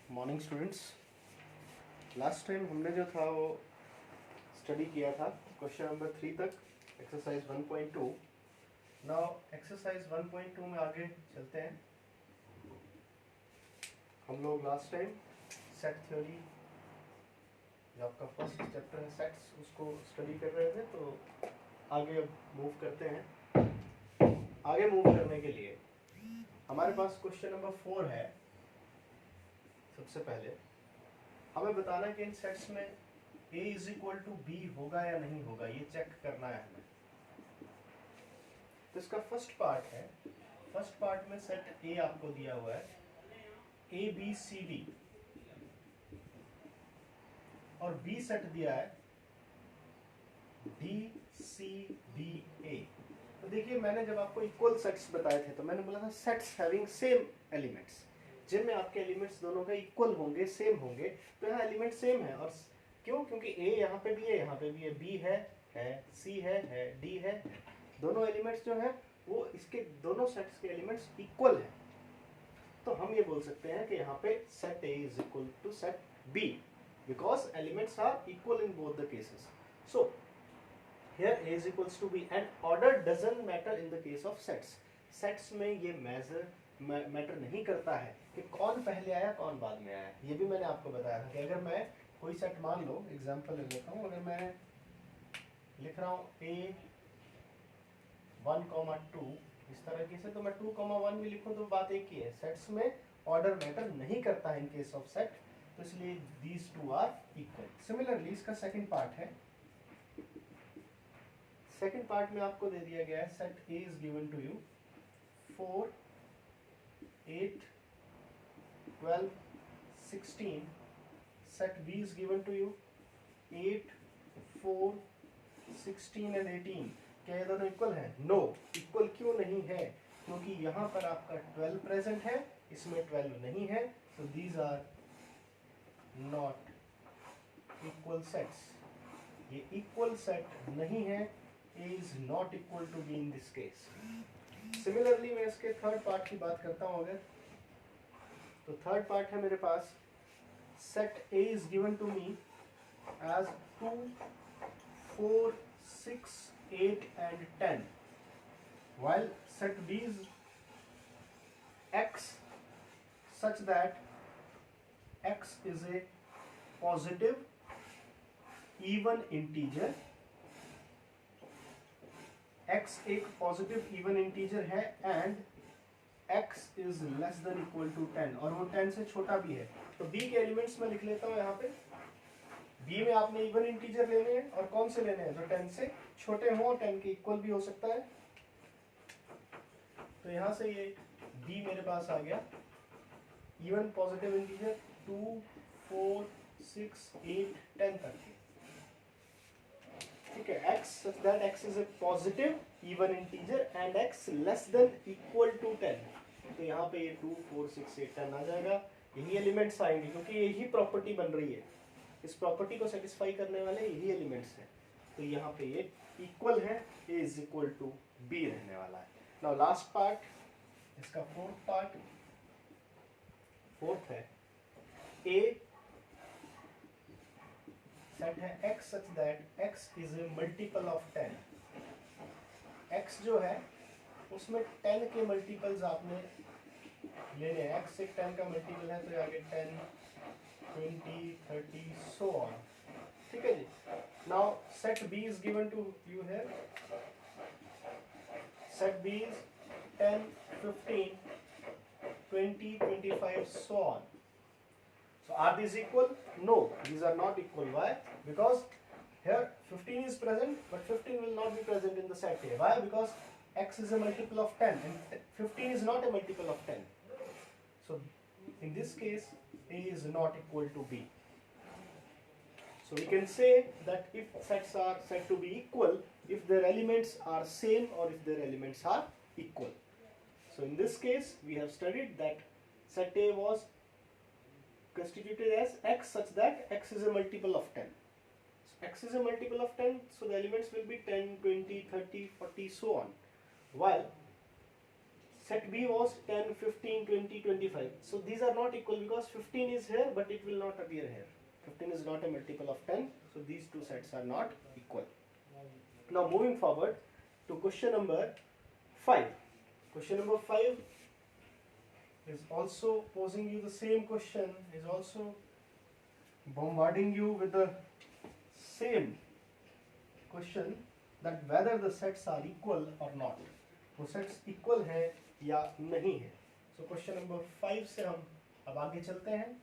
Morning students. Last time हमने जो था वो स्टडी किया था क्वेश्चन नंबर 3 तक, एक्सरसाइज 1.2। नाउ एक्सरसाइज 1.2 में आगे चलते हैं। हम लोग लास्ट टाइम सेट थ्योरी, जो आपका फर्स्ट चैप्टर है सेट्स, उसको स्टडी कर रहे थे। तो आगे अब मूव करते हैं। आगे मूव करने के लिए हमारे पास क्वेश्चन नंबर 4 है। सबसे पहले हमें बताना है कि इन सेट्स में A is equal to B होगा या नहीं होगा, ये चेक करना है हमें। तो इसका फर्स्ट पार्ट है। फर्स्ट पार्ट में सेट A आपको दिया हुआ है, ए बी सी डी, और B सेट दिया है डी सी डी ए। तो देखिए, मैंने जब आपको इक्वल सेट्स बताए थे तो मैंने बोला था सेट्स हैविंग सेम एलिमेंट्स, जिनमें आपके एलिमेंट्स दोनों का इक्वल होंगे, सेम होंगे। तो यहाँ एलिमेंट सेम है। और क्यों? क्योंकि ए यहाँ पे भी है, यहाँ पे भी है, बी है, सी है, डी है। दोनों एलिमेंट्स जो है वो इसके दोनों सेट्स के एलिमेंट्स इक्वल है। तो हम ये बोल सकते हैं कि यहाँ पे set A is equal to set B because elements are equal in both the cases. So here A is equals to B and order doesn't matter in the case of sets. Sets में ये matter नहीं करता है कि कौन पहले आया कौन बाद में आया। ये भी मैंने आपको बताया था कि अगर मैं कोई सेट मान लो, एग्जांपल ले लेता हूँ, अगर मैं लिख रहा हूँ A 1,2 इस तरीके से, तो मैं 2,1 भी लिखूँ तो बात एक ही है। सेट्स में ऑर्डर मैटर नहीं करता है इन केस ऑफ सेट, तो इसलिए these two are equal. Similarly इसका सेकेंड पार्ट है। सेकेंड पार्ट में आपको दे दिया गया है set A is given to you 4, 8, 12, 16। Set B is given to you 8, 4, 16 and 18। क्या ये दोनों इक्वल है? नो, इक्वल क्यों नहीं है? क्योंकि यहाँ पर आपका 12 प्रेजेंट है, इसमें 12 नहीं है। So these are not equal sets. ये इक्वल सेट नहीं है। A is not equal to B in this case. Similarly मैं इसके थर्ड पार्ट की बात करता हूँ अगर, तो थर्ड पार्ट है मेरे पास set A is given to me as 2, 4, 6, 8 and 10, while set B is X such that X is a positive even integer। x एक पॉजिटिव इवन इंटीजर है and x is less than equal to 10, और वो 10 से छोटा भी है। तो b के एलिमेंट्स में लिख लेता हूँ यहाँ पे। b में आपने इवन इंटीजर लेने हैं, और कौन से लेने हैं? जो 10 से छोटे हों, 10 के इक्वल भी हो सकता है। तो यहाँ से ये b मेरे पास आ गया इवन पॉजिटिव इंटीजर 2, 4, 6, 8, 10 तक के। ठीक है, x such that x is a positive even integer and x less than equal to 10। तो यहाँ पे ये 2, 4, 6, 8, 10 आ जाएगा। यही एलिमेंट्स आएंगे क्योंकि यही प्रॉपर्टी बन रही है। इस प्रॉपर्टी को सेटिस्फाई करने वाले यही एलिमेंट्स हैं। तो यहाँ पे ये इक्वल है, a is equal to b रहने वाला है। नाउ लास्ट पार्ट, इसका फोर्थ पार्ट, फोर्थ है a सेट है x such that x is a multiple of 10। x जो है उसमें 10 के मल्टीपल्स आपने लेने हैं। x एक 10 का मल्टीपल है तो आगे 10, 20, 30 सो ऑन। ठीक है जी। Now set B is given to you here। Set B is 10, 15, 20, 25 so on। So are these equal? No, these are not equal. Why? Because here 15 is present, but 15 will not be present in the set A. Why? Because x is a multiple of 10 and 15 is not a multiple of 10. So in this case, A is not equal to B. So we can say that if sets are said to be equal, if their elements are same or if their elements are equal. So in this case, we have studied that set A was constituted as x such that x is a multiple of 10. So x is a multiple of 10, so the elements will be 10, 20, 30, 40 so on. While set B was 10, 15, 20, 25. So these are not equal because 15 is here but it will not appear here. 15 is not a multiple of 10, so these two sets are not equal. Now moving forward to question number 5. Question number 5 is also posing you the same question, is also bombarding you with the same question that whether the sets are equal or not. वो sets equal है या नहीं है. So question number 5 से हम अब आगे चलते हैं.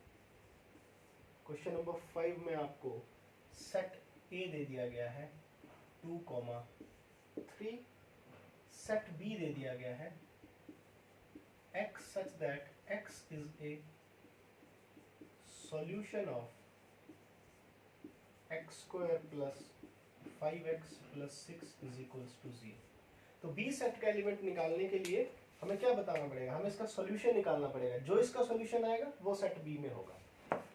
क्वेश्चन नंबर 5 में आपको सेट ए दे दिया गया है 2, 3. सेट बी दे दिया गया है x such that x is a solution of x square plus 5x plus 6 is equals to 0. तो बी सेट का एलिमेंट निकालने के लिए हमें क्या बताना पड़ेगा, हमें इसका सॉल्यूशन निकालना पड़ेगा. जो इसका सॉल्यूशन आएगा वो सेट बी में होगा.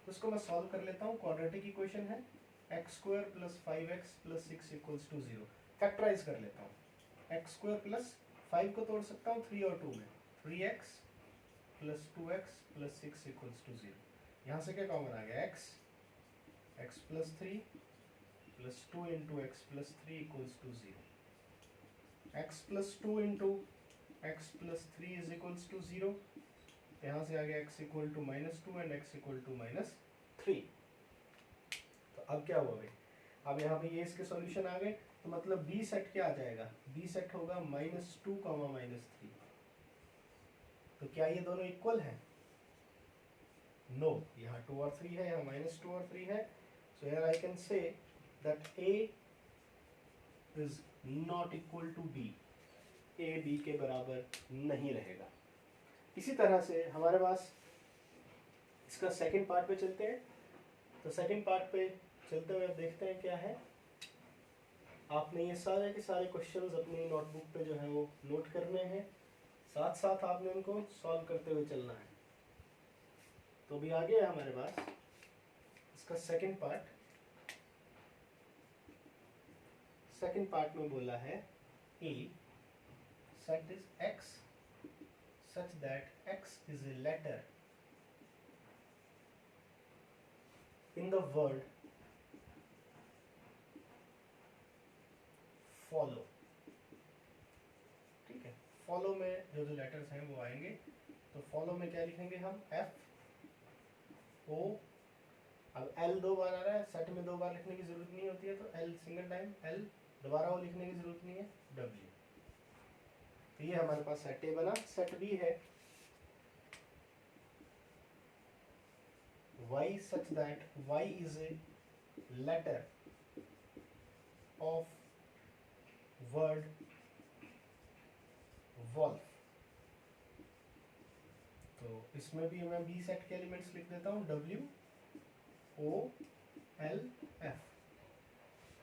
तो इसको मैं सॉल्व कर लेता हूँ. क्वाड्रेटिक इक्वेशन है x square plus 5x plus 6 equals to 0. Factorise कर लेता हूँ. एक्स स्क्वायर प्लस 5 को तोड़ सकता हूँ 3 और 2 में. 3x plus 2x plus 6 equals to 0. यहाँ से क्या कॉमन आ गया, x plus 3 plus 2 into x plus 3 equals to 0. x plus 2 into x plus 3 is equals to 0. यहाँ से आ गया x equal to -2 and x equal to -3. तो अब क्या हुआ भाई, अब यहाँ पे ये इसके सॉल्यूशन आ गए. तो मतलब b सेट क्या आ जाएगा, b सेट होगा -2, -3. तो क्या ये दोनों इक्वल हैं? नो. यहाँ 2 और 3 है, यहाँ -2 और 3 है. So here I can say that a is not equal to B. A B के बराबर नहीं रहेगा. इसी तरह से हमारे पास इसका सेकंड पार्ट पे चलते हैं. तो सेकंड पार्ट पे चलते हुए अब देखते हैं क्या है. आपने ये सारे के सारे क्वेश्चंस अपनी नोटबुक पे जो है वो नोट करने हैं, साथ साथ आपने उनको सॉल्व करते हुए चलना है. तो अभी आगे है हमारे पास इसका सेकंड पार्ट. सेकंड पार्ट में बोला है a set is x such that x is a letter in the word follow. ठीक है, फॉलो में जो जो लेटर्स हैं वो आएंगे. तो फॉलो में क्या लिखेंगे हम, f o. अब l 2 बार आ रहा है, सेट में 2 बार लिखने की जरूरत नहीं होती है, तो l सिंगल टाइम, l दोबारा वो लिखने की जरूरत नहीं है, w. तो ये हमारे पास सेट ए बना. सेट बी है y such that y is a letter of word wolf. तो इसमें भी मैं बी सेट के एलिमेंट्स लिख देता हूँ, w o l f.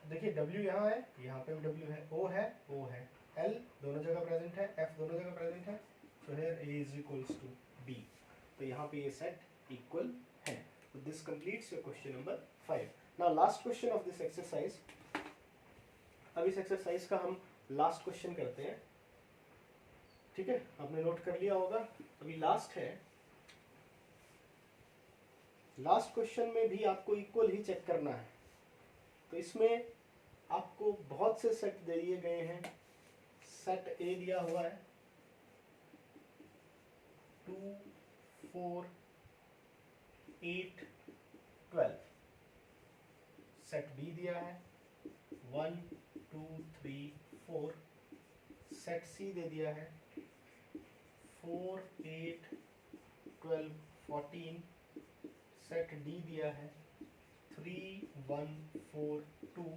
देखिए w यहाँ है, यहाँ पे भी w है, o है, o है, l दोनों जगह प्रेजेंट है, f दोनों जगह प्रेजेंट है. तो here a is equals to b. तो यहाँ पे ये सेट इक्वल है. तो this completes your question number 5. Now last question of this exercise. अब इस एक्सरसाइज का हम लास्ट क्वेश्चन करते हैं. ठीक है, आपने नोट कर लिया होगा. अभी लास्ट है. लास्ट क्वेश्चन में भी आपको इक्वल ही चेक करना है. तो इसमें आपको बहुत से सेट दे दिए गए हैं. सेट ए दिया हुआ है 2, 4, 8, 12. सेट बी दिया है 1, 2, 3, 4. सेट सी दे दिया है 4, 8, 12, 14. सेट डी दिया है 3, 1, 4, 2.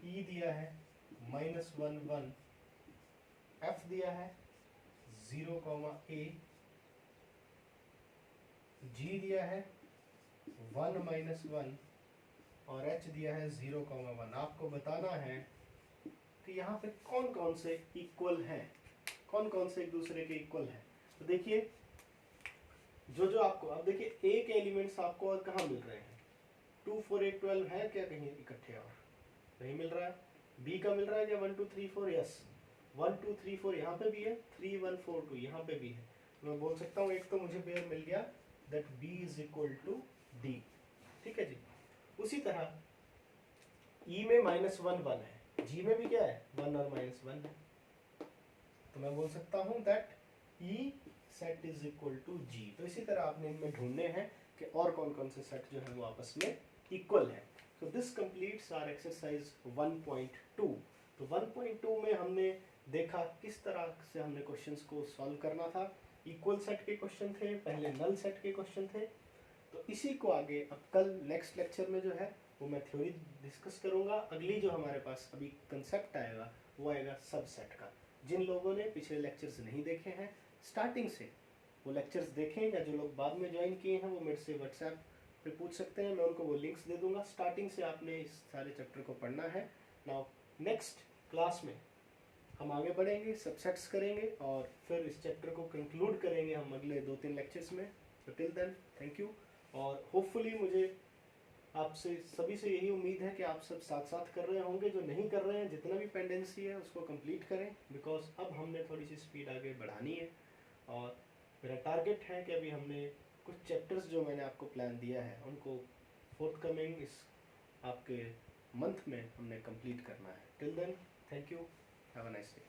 ई दिया है -1, 1. एफ दिया है 0, a. जी दिया है 1, -1 और एच दिया है 0, 1. आपको बताना है कि यहाँ पे कौन कौन से इक्वल हैं, कौन कौन से एक दूसरे के इक्वल हैं. तो देखिए जो जो आपको, अब देखिए ए के एलिमेंट्स आपको और कहाँ मिल रहे हैं. 2, 4, 8, 12 है क्या कहीं इकट्ठे, और नहीं मिल रहा है. बी का मिल रहा है क्या 1, 2, 3, 4, यस. 1 2 3 4 यहाँ पे भी है, 3 1 4 2 यहाँ पे भी है। मैं बोल सकता हूँ एक तो मुझे पेयर मिल गया that B is equal to D। ठीक है जी। उसी तरह E में -1 1 है, G में भी क्या है 1 और -1 है, तो मैं बोल सकता हूँ that E set is equal to G। तो इसी तरह आपने इनमें ढूंढने हैं कि और कौन कौन से सेट जो है वो आपस में इक्वल है। तो दिस कंप्लीट्स आवर एक्सरसाइज 1.2। तो 1.2 में हमने देखा किस तरह से हमने क्वेश्चंस को सॉल्व करना था। इक्वल सेट के क्वेश्चन थे, पहले नल सेट के क्वेश्चन थे। तो इसी को आगे अब कल नेक्स्ट लेक्चर में जो है वो मैं थ्योरी डिस्कस करूंगा। अगली जो हमारे पास अभी कंसेप्ट आएगा वो आएगा सबसेट का। जिन लोगों ने पिछले लेक्चर्स नहीं देखे हैं स्टार्टिंग से वो लेक्चर्स देखें, या जो लोग बाद में ज्वाइन किए हैं वो मेरे से व्हाट्सएप पे पूछ सकते हैं, मैं उनको वो लिंक्स दे दूंगा। स्टार्टिंग से आपने इस सारे चैप्टर को पढ़ना है। नाउ नेक्स्ट क्लास में हम आगे बढ़ेंगे, सबसेट्स करेंगे और फिर इस चैप्टर को कंक्लूड करेंगे हम अगले 2-3 लेक्चर्स में। तो टिल देन थैंक यू। और होपफुली मुझे आपसे सभी से यही उम्मीद है कि आप सब साथ साथ कर रहे होंगे। जो नहीं कर रहे हैं जितना भी पेंडेंसी है उसको कंप्लीट करें, बिकॉज अब हमने थोड़ी सी स्पीड आगे बढ़ानी है। और मेरा टारगेट है कि अभी हमने कुछ चैप्टर्स जो मैंने आपको प्लान दिया है उनको फोर्थ कमिंग इस आपके मंथ में हमने कंप्लीट करना है। Till then thank you, have a nice day.